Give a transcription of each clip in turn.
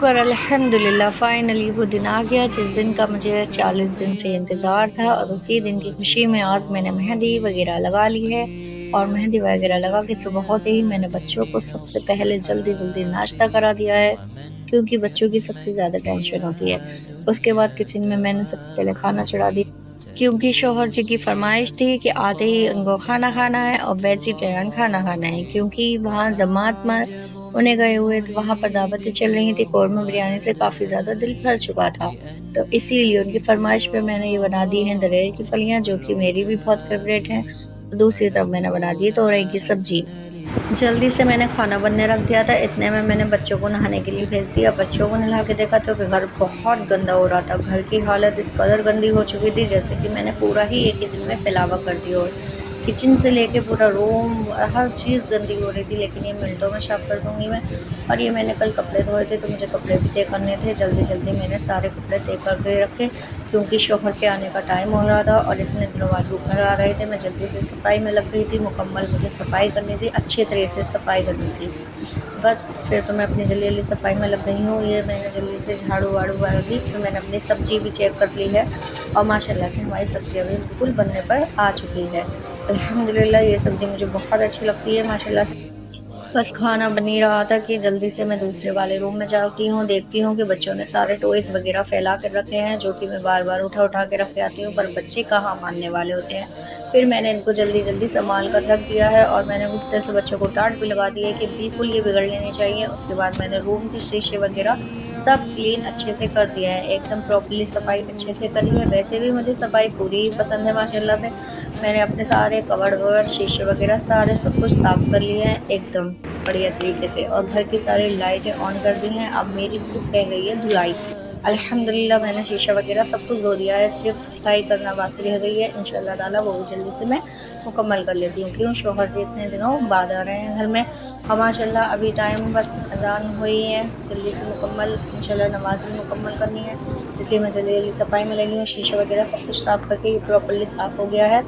शुक्र अल्हम्दुलिल्लाह फ़ाइनली वो दिन आ गया जिस दिन का मुझे 40 दिन से इंतज़ार था और उसी दिन की खुशी में आज मैंने मेहंदी वग़ैरह लगा ली है। और मेहंदी वग़ैरह लगा के सुबह होते ही मैंने बच्चों को सबसे पहले जल्दी-जल्दी नाश्ता करा दिया है, क्योंकि बच्चों की सबसे ज़्यादा टेंशन होती है। उसके बाद किचन में मैंने सबसे पहले खाना चढ़ा दिया, क्योंकि शौहर जी की फ़रमाइश थी कि आते ही उनको खाना खाना है और वेजिटेरियन खाना खाना है, क्योंकि वहाँ जमात में उन्हें गए हुए तो वहाँ पर दावतें चल रही थी। कौरमा बिरयानी से काफ़ी ज़्यादा दिल भर चुका था, तो इसीलिए उनकी फ़रमाइश पे मैंने ये बना दी हैं दरहेर की फलियाँ, जो कि मेरी भी बहुत फ़ेवरेट हैं। और दूसरी तरफ मैंने बना दी तोरई की सब्ज़ी। जल्दी से मैंने खाना बनने रख दिया था, इतने में मैंने बच्चों को नहाने के लिए भेज दिया। बच्चों को नहला के देखा तो कि घर बहुत गंदा हो रहा था। घर की हालत इस कदर गंदी हो चुकी थी जैसे कि मैंने पूरा ही एक ही दिन में फैलावा कर दिया हो। किचन से लेके पूरा रूम हर चीज़ गंदी हो रही थी, लेकिन ये मिनटों में साफ़ कर दूँगी मैं। और ये मैंने कल कपड़े धोए थे तो मुझे कपड़े भी तय करने थे। जल्दी-जल्दी मैंने सारे कपड़े तय करके रखे, क्योंकि शौहर के आने का टाइम हो रहा था और इतने दिनों बाद वो घर आ रहे थे। मैं जल्दी से सफाई में लग गई थी, मुकम्मल मुझे सफाई करनी थी, अच्छे तरह से सफाई करनी थी। बस फिर तो मैं अपनी जल्दी-जल्दी सफाई में लग गई हूँ। ये मैंने जल्दी से झाड़ू-वाड़ू मार दी, फिर मैंने अपनी सब्ज़ी भी चेक कर ली है और माशाल्लाह से हमारी सब्ज़ी अभी बिल्कुल बनने पर आ चुकी है। अल्हम्दुलिल्लाह ये सब्ज़ी मुझे बहुत अच्छी लगती है माशाल्लाह से। बस खाना बन ही रहा था कि जल्दी से मैं दूसरे वाले रूम में जाती हूँ, देखती हूँ कि बच्चों ने सारे टॉयज़ वग़ैरह फैला कर रखे हैं, जो कि मैं बार-बार उठा-उठा के रख के आती हूँ, पर बच्चे कहाँ मानने वाले होते हैं। फिर मैंने इनको जल्दी-जल्दी सँभाल कर रख दिया है और मैंने गुस्से से बच्चों को डाँट भी लगा दी है कि बिल्कुल ये बिगड़ने नहीं चाहिए। उसके बाद मैंने रूम के शीशे वग़ैरह सब क्लीन अच्छे से कर दिया है, एकदम प्रॉपर्ली सफाई अच्छे से करी है। वैसे भी मुझे सफाई पूरी ही पसंद है माशाल्लाह से। मैंने अपने सारे कबर्ड-वबर्ड, शीशे वग़ैरह सारे सब कुछ साफ़ कर लिए हैं एकदम बढ़िया तरीके से, और घर की सारी लाइटें ऑन कर दी हैं। अब मेरी सिर्फ रह गई है धुलाई। अल्हम्दुलिल्लाह मैंने शीशा वगैरह सब कुछ धो दिया है, सिर्फ धुलाई करना बाकी रह गई है। इंशाअल्लाह ताला वो भी जल्दी से मैं मुकम्मल कर लेती हूँ, क्यों शौहर जी इतने दिनों बाद आ रहे हैं घर में। और माशाल्लाह अभी टाइम बस अज़ान हुई है, जल्दी से मुकम्मल इंशाअल्लाह नमाज़ भी मुकम्मल करनी है, इसलिए मैं जल्दी-जल्दी सफाई में लगी हूँ। शीशा वगैरह सब कुछ साफ़ करके ये प्रॉपर्ली साफ़ हो गया है।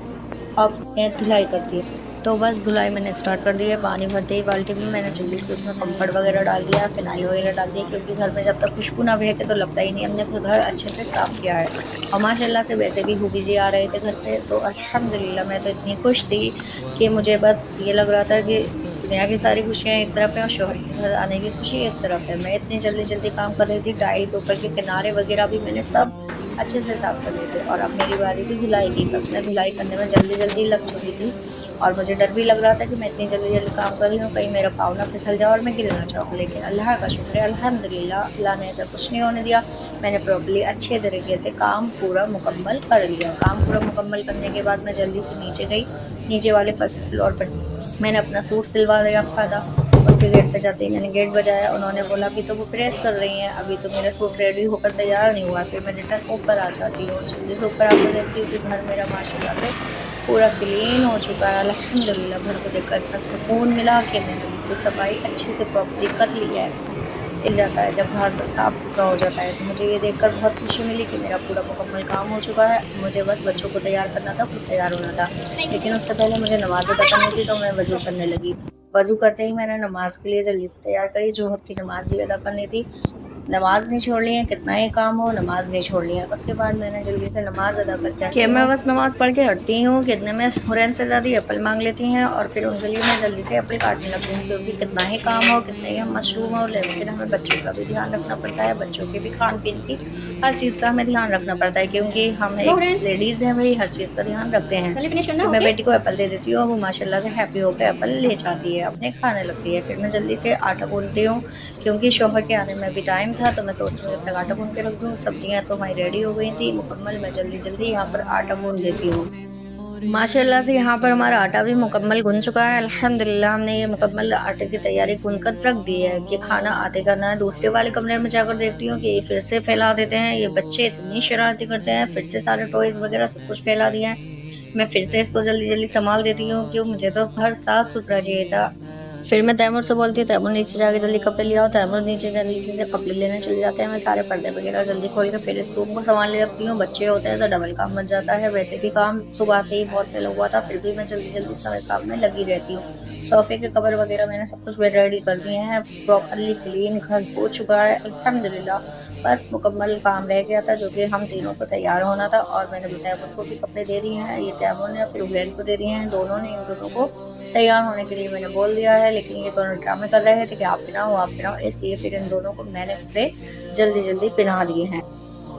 अब मैं धुलाई करती हूँ। तो बस धुलाई मैंने स्टार्ट कर दी है। पानी भरते ही बाल्टी में मैंने जल्दी से उसमें कम्फर्ट वगैरह डाल दिया, फिनाइल वगैरह डाल दिया, क्योंकि घर में जब तक खुशबू ना बहके तो लगता ही नहीं हमने अपना घर अच्छे से साफ़ किया है। और माशाल्लाह से वैसे भी फूफी जी आ रहे थे घर पे, तो अल्हम्दुलिल्लाह मैं तो इतनी खुश थी कि मुझे बस ये लग रहा था कि दुनिया की सारी खुशियाँ एक तरफ हैं और शौहर के घर आने की खुशी एक तरफ है। मैं इतनी जल्दी-जल्दी काम कर रही थी, टाइल के ऊपर के किनारे वगैरह भी मैंने सब अच्छे से साफ़ कर दिए थे। और अब मेरी बारी थी धुलाई की। बस मैं धुलाई करने में जल्दी-जल्दी लग चुकी थी और मुझे डर भी लग रहा था कि मैं इतनी जल्दी-जल्दी काम कर रही हूँ, कहीं मेरा पाँव ना फिसल जाए और मैं गिर ना जाऊँ। लेकिन अल्लाह का शुक्र है, अल्हम्दुलिल्लाह, अल्लाह ने ऐसा कुछ नहीं होने दिया। मैंने प्रॉपर्ली अच्छे तरीके से काम पूरा मुकम्मल कर लिया। काम पूरा मुकम्मल करने के बाद मैं जल्दी से नीचे गई। नीचे वाले फर्स्ट फ्लोर पर मैंने अपना सूट सिलवा रखा था। उनके गेट पे जाते ही मैंने गेट बजाया। उन्होंने बोला अभी तो वो प्रेस कर रही हैं, अभी तो मेरा सूट रेडी होकर तैयार नहीं हुआ। फिर मैं रिटर्न ऊपर आ जाती हूँ, जल्दी से ऊपर आकर देखती हूँ कि घर मेरा माशाल्लाह से पूरा क्लीन हो चुका है। अल्हम्दुलिल्लाह घर को देखकर इतना सुकून मिला कि मैंने बिल्कुल सफाई अच्छे से प्रॉपर्ली कर ली है। मिल जाता है जब घर साफ़ सुथरा हो जाता है, तो मुझे ये देखकर बहुत खुशी मिली कि मेरा पूरा मुकम्मल काम हो चुका है। मुझे बस बच्चों को तैयार करना था, खुद तैयार होना था, लेकिन उससे पहले मुझे नमाज़ अदा करनी थी, तो मैं वज़ू करने लगी। वज़ू करते ही मैंने नमाज़ के लिए जल्दी से तैयार करी, ज़ोहर की नमाज़ भी अदा करनी थी। नमाज़ नहीं छोड़नी है, कितना ही काम हो नमाज़ नहीं छोड़नी है। उसके बाद मैंने जल्दी से नमाज़ अदा करके कि मैं बस नमाज़ पढ़ के हटती हूँ कि इतने में हुरैन से ज़्यादा एप्पल मांग लेती हैं और फिर उनके लिए मैं जल्दी से एप्पल काटने लगती हूँ, क्योंकि कितना ही काम हो, कितने ही हम मशरूम हो, लेकिन हमें बच्चों का भी ध्यान रखना पड़ता है, बच्चों के भी खान-पीन की हर चीज़ का हमें ध्यान रखना पड़ता है, क्योंकि हम एक लेडीज़ हैं भई, हर चीज़ का ध्यान रखते हैं। फिर मैं बेटी को एप्पल दे देती हूँ और वो माशाल्लाह से हैप्पी होकर एप्पल ले जाती है, अपने खाने लगती है। फिर मैं जल्दी से आटा गूँथती हूँ, क्योंकि शौहर के आने में भी टाइम था, तो मैं सोचती हूँ जब तक आटा गूँथ के रख दूँ। सब्जियाँ तो हमारी रेडी हो गई थी मुकम्मल, मैं जल्दी-जल्दी यहाँ पर आटा गूँथ देती हूँ। माशाल्लाह से यहाँ पर हमारा आटा भी मुकम्मल गुन चुका है। अल्हम्दुलिल्लाह हमने ये मुकम्मल आटे की तैयारी गूँथ कर रख दी है कि खाना आते करना है। दूसरे वाले कमरे में जाकर देखती हूँ कि ये फिर से फैला देते हैं, ये बच्चे इतनी शरारती करते हैं, फिर से सारे टॉयज़ वगैरह सब कुछ फैला दिया है। मैं फिर से इसको जल्दी-जल्दी सँभाल देती हूँ, क्यों मुझे तो घर साफ़-सुथरा चाहिए था। फिर मैं तैमूर से बोलती हूँ, तैमूर नीचे जाके जल्दी कपड़े ले आओ। तैमूर नीचे जल्दी से कपड़े लेने चले जाते हैं। मैं सारे पर्दे वगैरह जल्दी खोल के फिर इस रूम को संभालने लगती हूँ। बच्चे होते हैं तो डबल काम बन जाता है। वैसे भी काम सुबह से ही बहुत फैला हुआ था, फिर भी मैं जल्दी-जल्दी सारे काम में लगी रहती हूँ। सोफ़े के कवर वगैरह मैंने सब कुछ रेडी कर दिए हैं। प्रॉपर्ली क्लीन घर हो चुका है अल्हम्दुलिल्लाह। बस मुकम्मल काम रह गया था, जो कि हम तीनों को तैयार होना था, और मैंने तैमूर को भी कपड़े दे दिए हैं। ये तैमूर ने फिर उबैन को दे दिए हैं। दोनों ने इन दोनों को तैयार होने के लिए मैंने बोल दिया है, लेकिन ये दोनों ड्रामे कर रहे थे कि आप पहनाओ, इसलिए फिर इन दोनों को मैंने कपड़े जल्दी-जल्दी पहना दिए हैं।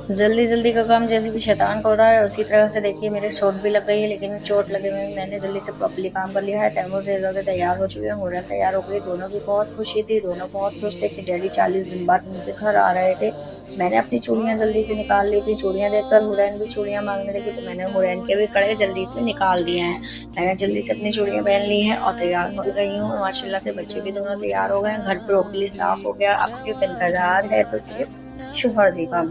जल्दी-जल्दी का काम जैसे कि शैतान का होता है, उसी तरह से देखिए मेरे चोट भी लग गई है, लेकिन चोट लगे में मैंने जल्दी से प्रॉपर्ली काम कर लिया है। तैमूर से ज़्यादा तैयार हो चुके हैं, हुरैन तैयार हो गई। दोनों की बहुत खुशी थी, दोनों बहुत खुश थे कि डैडी 40 दिन बाद उनके घर आ रहे थे। मैंने अपनी चूड़ियाँ जल्दी से निकाल ली थी। चूड़ियाँ देखकर हुरैन भी चूड़ियाँ माँगने लगी, तो मैंने हुरैन के भी कड़े जल्दी से निकाल दिए हैं। मैंने जल्दी से अपनी चूड़ियाँ पहन ली हैं और तैयार हो गई हूँ। माशाल्लाह से बच्चे भी दोनों तैयार हो गए हैं। घर प्रॉपर्ली साफ़ हो गया। अब सिर्फ़ इंतज़ार है तो सिर्फ़ शौहर जी का।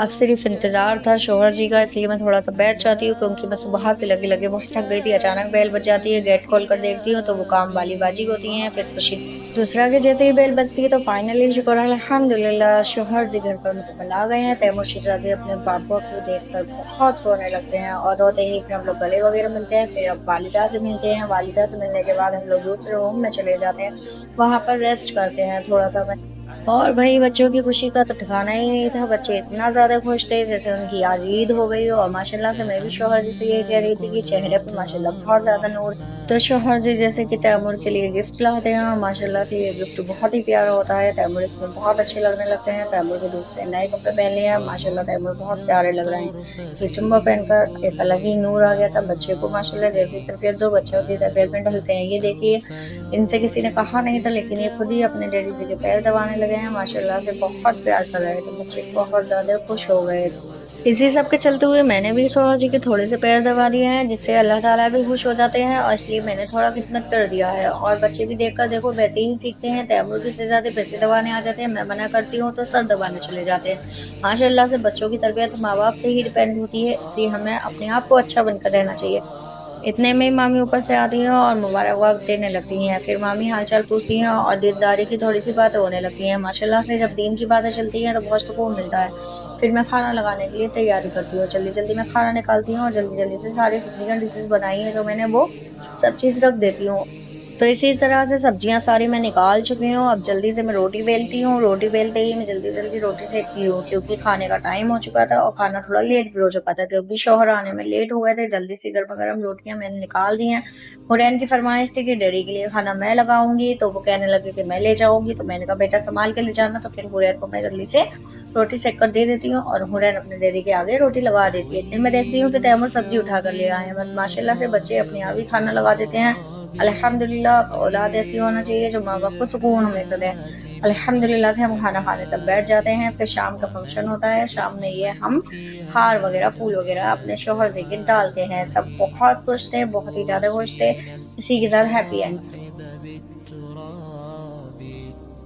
अब सिर्फ़ इंतज़ार था शौहर जी का, इसलिए मैं थोड़ा-सा बैठ जाती हूँ, क्योंकि मैं सुबह से लगे-लगे बहुत थक गई थी। अचानक बेल बज जाती है, गेट खोल कर देखती हूँ तो वो काम वाली बाजी होती हैं। फिर खुशी दूसरा के जैसे ही बेल बजती है तो फाइनली शुक्र अल्हम्दुलिल्लाह शौहर जी घर पर मुकम्मल आ गए हैं। तैमूर शहज़ादे अपने बाबा को देखकर बहुत रोने लगते हैं, और रोते ही फिर हम लोग गले वगैरह मिलते हैं। फिर अब वालिदा से मिलते हैं। वालिदा से मिलने के बाद हम लोग दूसरे रूम में चले जाते हैं, वहाँ पर रेस्ट करते हैं थोड़ा-सा। और भई बच्चों की खुशी का तो ठिकाना ही नहीं था। बच्चे इतना ज़्यादा खुश थे जैसे उनकी आज ईद हो गई हो, और माशाल्लाह से मैं भी शौहर जी से यही कह रही थी कि चेहरे पे माशाल्लाह बहुत ज़्यादा नूर। तो शौहर जी जैसे कि तैमूर के लिए गिफ्ट लाते हैं, माशाल्लाह से ये गिफ्ट बहुत ही प्यारा होता है। तैमूर इसमें बहुत अच्छे लगने लगते हैं। तैमूर के दूसरे नए कपड़े पहन लिए हैं, माशाल्लाह तैमूर बहुत प्यारे लग रहे हैं। ये जुम्बा पहनकर एक अलग ही नूर आ गया था। बच्चे को माशाल्लाह जैसी तरबियत दो, बच्चे उसी तरबियत में ढलते हैं। ये देखिए, इनसे किसी ने कहा नहीं था, लेकिन ये खुद ही अपने डैडी जी के पैर दबाने लगे हैं। माशाल्लाह से बहुत प्यार कर रहे थे बच्चे, बहुत ज़्यादा खुश हो गए। इसी सब के चलते हुए मैंने भी शौहर जी के थोड़े से पैर दबा दिए हैं, जिससे अल्लाह ताला भी खुश हो जाते हैं, और इसलिए मैंने थोड़ा खिदमत कर दिया है। और बच्चे भी देखकर देखो वैसे ही सीखते हैं। तैमूर की शहज़ादे फिर से दबाने आ जाते हैं, मैं मना करती हूँ तो सर दबाने चले जाते हैं। माशाल्लाह से बच्चों की तरबियत माँ-बाप से ही डिपेंड होती है, इसलिए हमें अपने आप को अच्छा बनकर रहना चाहिए। इतने में मामी ऊपर से आती हैं और मुबारकबाद देने लगती हैं। फिर मामी हाल-चाल पूछती हैं और दीनदारी की थोड़ी-सी बातें होने लगती हैं। माशाल्लाह से जब दीन की बातें चलती हैं तो बहुत सुकून मिलता है। फिर मैं खाना लगाने के लिए तैयारी करती हूँ। जल्दी-जल्दी मैं खाना निकालती हूँ और जल्दी-जल्दी से सारी सब्ज़ियाँ डिशेज़ बनाई हैं जो मैंने, वो सब चीज़ रख देती हूँ। तो इसी तरह से सब्जियाँ सारी मैं निकाल चुकी हूँ। अब जल्दी से मैं रोटी बेलती हूँ। रोटी बेलते ही मैं जल्दी-जल्दी रोटी सेकती हूँ, क्योंकि खाने का टाइम हो चुका था और खाना थोड़ा लेट भी हो चुका था, क्योंकि शौहर आने में लेट हो गए थे। जल्दी से गरमा-गरम रोटियाँ मैंने निकाल दी हैं। हुरैन की फ़रमाइश थी कि डैडी के लिए खाना मैं लगाऊँगी, तो वो कहने लगे कि मैं ले जाऊँगी, तो मैंने कहा बेटा सँभाल के ले जाना। तो फिर हुरैन को मैं जल्दी से रोटी सेक कर दे देती हूँ, और हुरैन अपने डैडी के आगे रोटी लगा देती है। इतने में देखती हूँ कि तैमूर सब्ज़ी उठा कर ले आए हैं। बस माशाल्लाह से बच्चे अपने आप ही खाना लगा देते हैं। अल्हम्दुलिल्लाह औलाद ऐसी होना चाहिए जो माँ-बाप को सुकून हमेशा दे। अल्हम्दुलिल्लाह से हम खाना खाने सब बैठ जाते हैं। फिर शाम का फंक्शन होता है। शाम में ये हम हार वगैरह, फूल वगैरह अपने शौहर जी के डालते हैं। सब बहुत खुश थे, बहुत ही ज़्यादा खुश थे। इसी के साथ हैप्पी एंड।